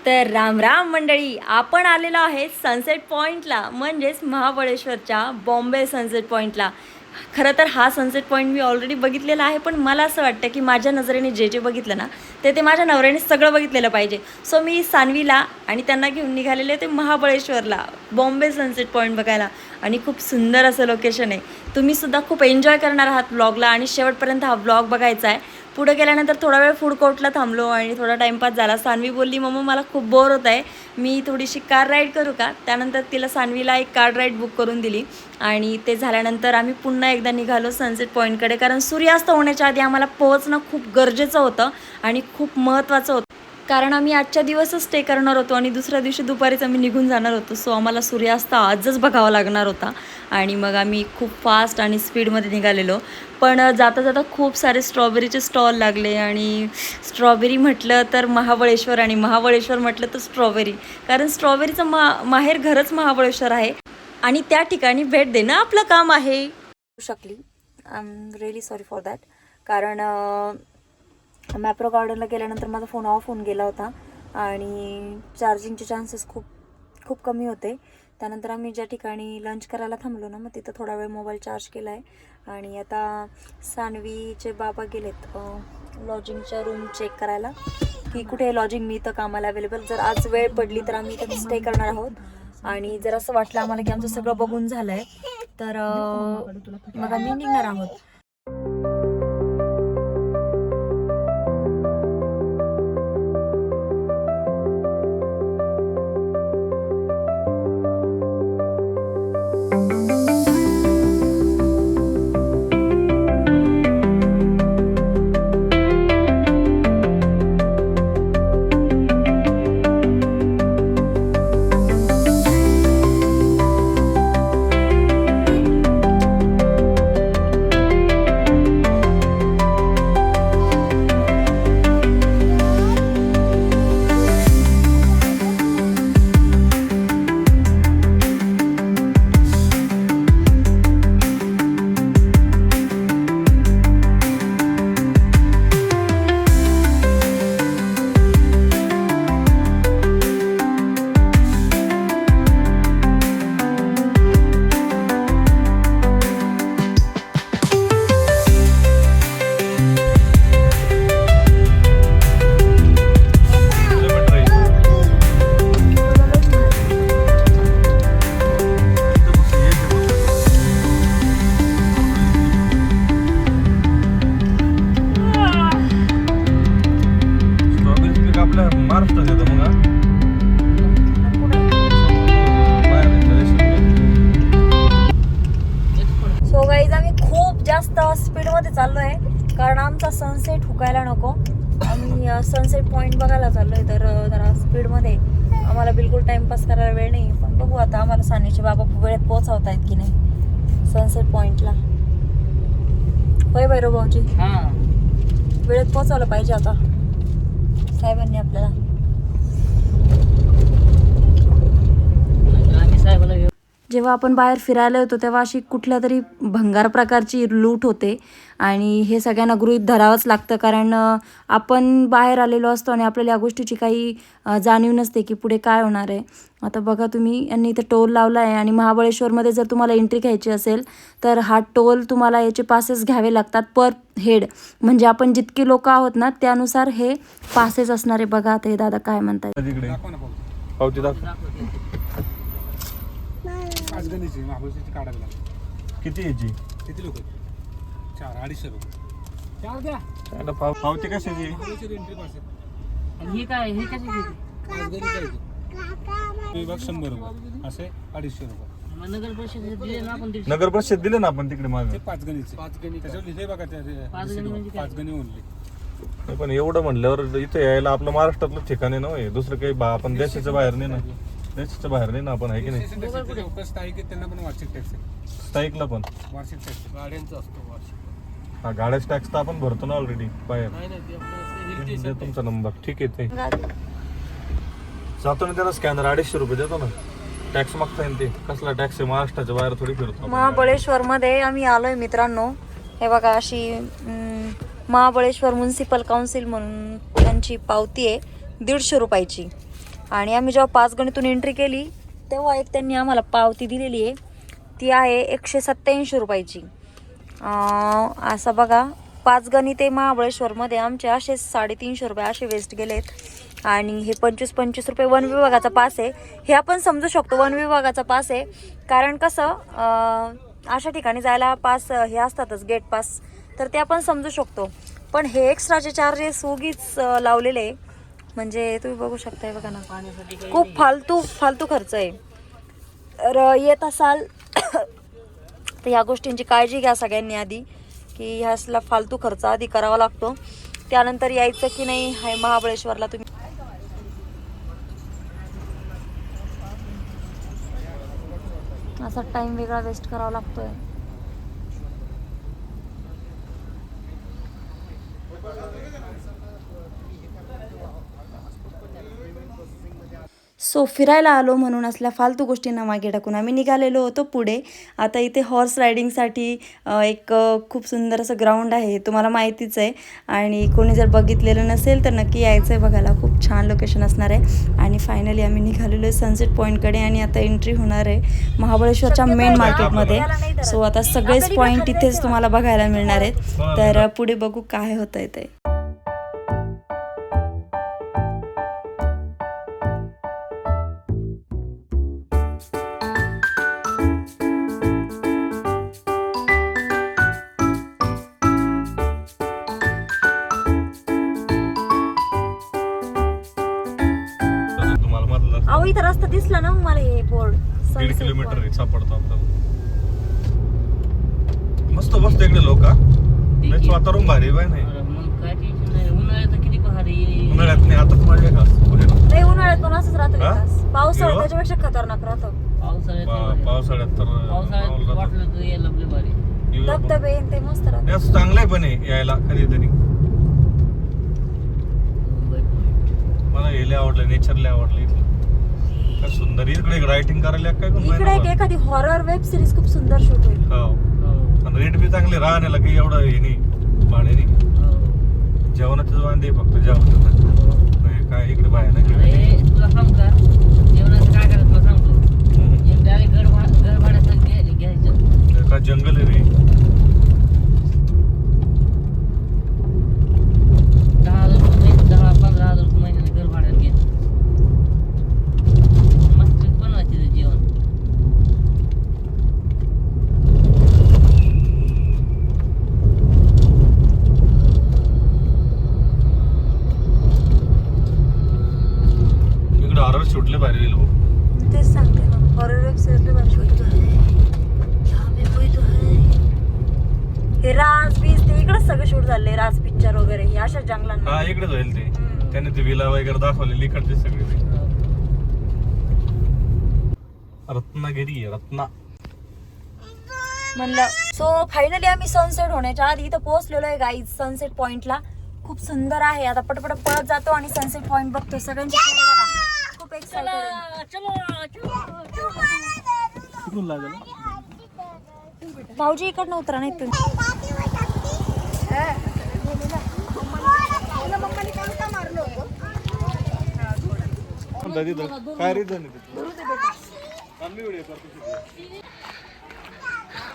तर राम राम मंडळी, आपण आलेलो आहे सनसेट पॉईंटला, म्हणजेच महाबळेश्वरच्या बॉम्बे सनसेट पॉईंटला. खरं तर हा सनसेट पॉईंट मी ऑलरेडी बघितलेला आहे, पण मला असं वाटतं की माझ्या नजरेने जे जे बघितलं ना ते माझ्या नवऱ्याने सगळं बघितलेलं पाहिजे. सो मी सानवीला आणि त्यांना घेऊन निघालेले ते महाबळेश्वरला बॉम्बे सनसेट पॉईंट बघायला. आणि खूप सुंदर असं लोकेशन आहे. तुम्हीसुद्धा खूप एन्जॉय करणार आहात व्लॉगला आणि शेवटपर्यंत हा व्लॉग बघायचा आहे. पुढे गेल्यानंतर थोडा वेळ फूड कोर्टला थांबलो आणि थोडा टाईमपास झाला. सानवी बोलली, मम्मा मला खूप बोर होत आहे, मी थोडीशी कार राईड करू का? त्यानंतर तिला सानवीला एक कार राईड बुक करून दिली आणि ते झाल्यानंतर आम्ही पुन्हा एकदा निघालो सनसेट पॉईंटकडे, कारण सूर्यास्त होण्याच्या आधी आम्हाला पोहोचणं खूप गरजेचं होतं आणि खूप महत्त्वाचं होतं. कारण आम्ही आजच्या दिवसच स्टे करणार होतो आणि दुसऱ्या दिवशी दुपारीच आम्ही निघून जाणार होतो. सो आम्हाला सूर्यास्त आजच बघावा लागणार होता आणि मग आम्ही खूप फास्ट आणि स्पीडमध्ये निघालेलो. पण जाता जाता खूप सारे स्ट्रॉबेरीचे स्टॉल लागले आणि स्ट्रॉबेरी म्हटलं तर महाबळेश्वर आणि महाबळेश्वर म्हटलं तर स्ट्रॉबेरी, कारण स्ट्रॉबेरीचं माहेर घरच महाबळेश्वर आहे आणि त्या ठिकाणी भेट देणं आपलं काम आहे. शकली I am really sorry for that, कारण मॅप्रो गार्डनला गेल्यानंतर माझा फोन ऑफ होऊन गेला होता आणि चार्जिंगचे चान्सेस खूप कमी होते. त्यानंतर आम्ही ज्या ठिकाणी लंच करायला थांबलो ना, मग तिथं थोडा वेळ मोबाईल चार्ज केला आहे आणि आता सानवीचे बाबा गेलेत लॉजिंगच्या रूम चेक करायला की कुठे लॉजिंग मी तर कामाला अवेलेबल. जर आज वेळ पडली तर आम्ही इथं स्टे करणार आहोत आणि जर असं वाटलं आम्हाला की आमचं सगळं बघून झालं आहे तर मग आम्ही निघणार आहोत. स्पीडमध्ये चाललो आहे कारण आमचा सनसेट हुकायला नको. आम्ही सनसेट पॉईंट बघायला चाललो आहे, तर जरा स्पीडमध्ये आम्हाला बिलकुल टाईमपास करायला वेळ नाही. पण बघू आता आम्हाला सानवीचे बाबा वेळेत पोहोचवत आहेत की नाही सनसेट पॉईंटला. होय भैरव भाऊजी, वेळेत पोहोचवलं पाहिजे आता साहेबांनी आपल्याला. जेव्हा आपण बाहेर फिरायला येतो तेव्हा अशी कुठल्या तरी भंगार प्रकारची लूट होते आणि हे सगळ्यांना गृहीत धरावंच लागतं, कारण आपण बाहेर आलेलो असतो आणि आपल्याला या गोष्टीची काही जाणीव नसते की पुढे काय होणार आहे. आता बघा तुम्ही, यांनी इथं टोल लावला आहे आणि महाबळेश्वरमध्ये जर तुम्हाला एंट्री घ्यायची असेल तर हा टोल तुम्हाला याचे पासेस घ्यावे लागतात पर हेड, म्हणजे आपण जितके लोक आहोत ना त्यानुसार हे पासेस असणार आहे. बघा आता हे दादा काय म्हणतात. किती याची? किती लोक? 400-250 रुपये. 4 द्या. पावती कशाची? एंट्री पास आहे. हे काय, हे कशाची? 5 गणी पाहिजे. विभाग 100 रुपये असे 250 रुपये. नगर परिषद दिले ना आपण नगर परिषद दिले ना आपण तिकडे मागे. ते 5 गणीचे. 5 गणी त्याच्यावर लिहिले बघा त्या 5 गणी म्हणजे 5 गणी ओनली. पण एवढं म्हणल्यावर इथे यायला आपलं महाराष्ट्रातलं ठिकाण आहे, दुसरं काही आपण देशाच्या बाहेर नाही ना, देशाच्या बाहेर नाही ना आपण, आहे की नाही. स्थायिक त्यांना पण वार्षिक टॅक्स आहे. स्थायिकला पण वार्षिक टॅक्स गाड्यांचा असतो वार्षिक. हा, गाड्याच टॅक्स तर आपण भरतो ना ऑलरेडी बाहेर. तुमचा नंबर ठीक आहे. ते जातो ना त्याला स्कॅनर 250 रुपये देतो ना. टॅक्स मागता येईल ते. कसला टॅक्स आहे, महाराष्ट्राच्या बाहेर थोडी फिरतो. महाबळेश्वरमध्ये आम्ही आलोय मित्रांनो. हे बघा अशी महाबळेश्वर म्युन्सिपल काउन्सिल म्हणून त्यांची पावती आहे 150 रुपयाची. आणि आम्ही जेव्हा 5 गणीतून एंट्री केली तेव्हा एक त्यांनी आम्हाला पावती दिलेली आहे, ती आहे 187 रुपयाची. असं बघा 5 गणिते महाबळेश्वरमध्ये आमचे असे 350 रुपये असे वेस्ट गेलेत. आणि हे 25 रुपये वन विभागाचा पास आहे. हे आपण समजू शकतो वन विभागाचा पास आहे, कारण कसं अशा ठिकाणी जायला पास हे असतातच गेट पास, तर ते आपण समजू शकतो. पण हे एक्स्ट्राचे चार्जेस उगीच लावलेले, म्हणजे तुम्ही बघू शकताय बघा ना, खूप फालतू खर्च आहे. तर येत असाल तर ह्या गोष्टींची काळजी घ्या सगळ्यांनी आधी, की ह्यासला फालतू खर्च आधी करावा लागतो, त्यानंतर यायचं की नाही आहे महाबळेश्वरला. तुम्ही असा टाइम वेगळा वेस्ट करावा लागतोय. सो फिरायला आलो म्हणून असल्या फालतू गोष्टींना मागे टाकून आम्ही निघालेलो होतो पुढे. आता इथे हॉर्स रायडिंगसाठी एक खूप सुंदर असं ग्राउंड आहे, तुम्हाला माहितीच आहे. आणि कोणी जर बघितलेलं नसेल तर नक्की यायचं आहे बघायला, खूप छान लोकेशन असणार आहे. आणि फायनली आम्ही निघालेलो आहे सनसेट पॉईंटकडे, आणि आता एंट्री होणार आहे महाबळेश्वरच्या मेन मार्केटमध्ये. सो आता सगळेच पॉईंट इथेच तुम्हाला बघायला मिळणार आहेत, तर पुढे बघू काय होतं आहे ते. अहो इथं रस्ता दिसला ना मला, हे बोर्ड 1.5 किलोमीटर सापडतो आपल्याला. मस्त मस्त इकडे लोक वातावरण भारी बाय नाही. मग काय टेन्शन नाही. उन्हाळ्यात किती भारी. उन्हाळ्यात नाही, आता माझ्या नाही उन्हाळ्यात पण असंच राहतं विकास. पावसाळ्यात त्याच्यापेक्षा खतरनाक राहतं. पावसाळ्यात तर वाटलं तर यायला आपले भारी. धबधबे ते मस्त राहतं. असं चांगलं आहे पण आहे यायला कधीतरी. मला हे लय आवडलं, नेचर लय आवडलं इथलं. काय सुंदर इकडे रायटिंग करायला काय इकडे एक एखादी हॉरर वेब सिरीज खूप सुंदर शूट होईल. हो, आणि रेट बी चांगले राहण्याला काही एवढं हे नाही, भाडे नाही. जेवणाचं वांदे फक्त जेवण काय इकडे बाहेर नाही. तुला सांग का जेवणाचं काय करायचं तुला सांगतो. एक डायरेक्ट घर भाड्याचं घ्यायचं. का जंगल आहे रे. 10,000-15,000 रुपये महिन्याने घर भाड्यात घ्यायचं. मस्त बनवायचं ते जेवण. इकडे हॉरर शूटले बाहेर गेलो. तेच सांगते ना, हॉरर वेब सिरीज भारी शूट हे राज बीच ते इकडे सगळं शूट झाले. राज पिक्चर वगैरे हे अशा जंगलांना. हा इकडेच होईल ते. त्याने ती विला वगैरे दाखवलेली इकडचे सगळे ते. रत्नागिरी रत्ना म्हणलं. सो फायनली आम्ही सनसेट होण्याच्या आधी इथं पोहोचलेलो आहे गाईज सनसेट पॉइंटला. खूप सुंदर आहे. आता पटपट पळत जातो आणि सनसेट पॉइंट बघतो. सगळ्यांची खूप एक्साइटेड. भाऊजी इकडनं उतरा नाही तुम्ही. काय रिझन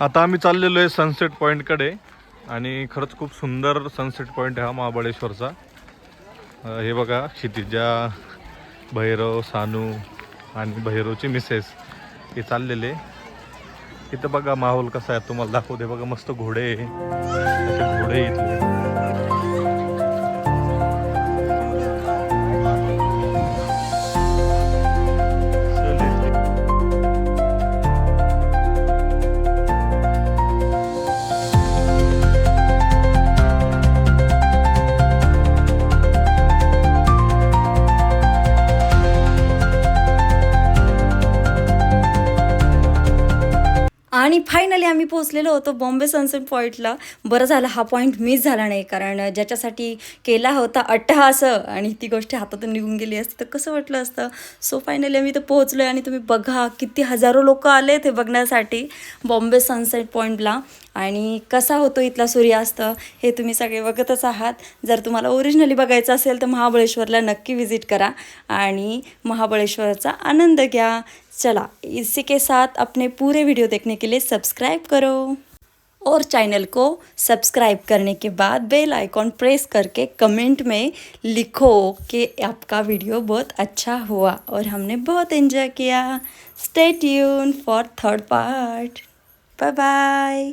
आता आम्ही चाललेलो आहे सनसेट पॉइंट कडे, आणि खरंच खूप सुंदर सनसेट पॉइंट आहे हा महाबळेश्वरचा. हे बघा क्षितिजा, भैरव, सानू आणि भैरवची मिसेस हे चाललेले. इथं बघा माहोल कसा आहे तुम्हाला दाखवते. बघा मस्त घोडे, असे घोडे इथले. आणि फायनली आम्ही पोहोचलेलो होतो बॉम्बे सनसेट पॉईंटला. बरं झालं हा पॉईंट मिस झाला नाही, कारण ज्याच्यासाठी केला होता अट्टहास आणि ती गोष्ट हातातून निघून गेली असती तर कसं वाटलं असतं. सो फायनली आम्ही इथं पोहोचलो आहे आणि तुम्ही बघा किती हजारो लोक आले ते बघण्यासाठी बॉम्बे सनसेट पॉईंटला. आणि कसा होतो इथला सूर्यास्त हे तुम्ही सगळे बघतच आहात. जर तुम्हाला ओरिजिनली बघायचं असेल तर महाबळेश्वरला नक्की विजिट करा आणि महाबळेश्वरचा आनंद घ्या. चला, इसी के साथ अपने पूरे वीडियो देखने के लिए सब्सक्राइब करो और चैनल को सब्सक्राइब करने के बाद बेल आइकॉन प्रेस करके कमेंट में लिखो कि आपका वीडियो बहुत अच्छा हुआ और हमने बहुत एंजॉय किया. Stay tune for third part. Bye bye.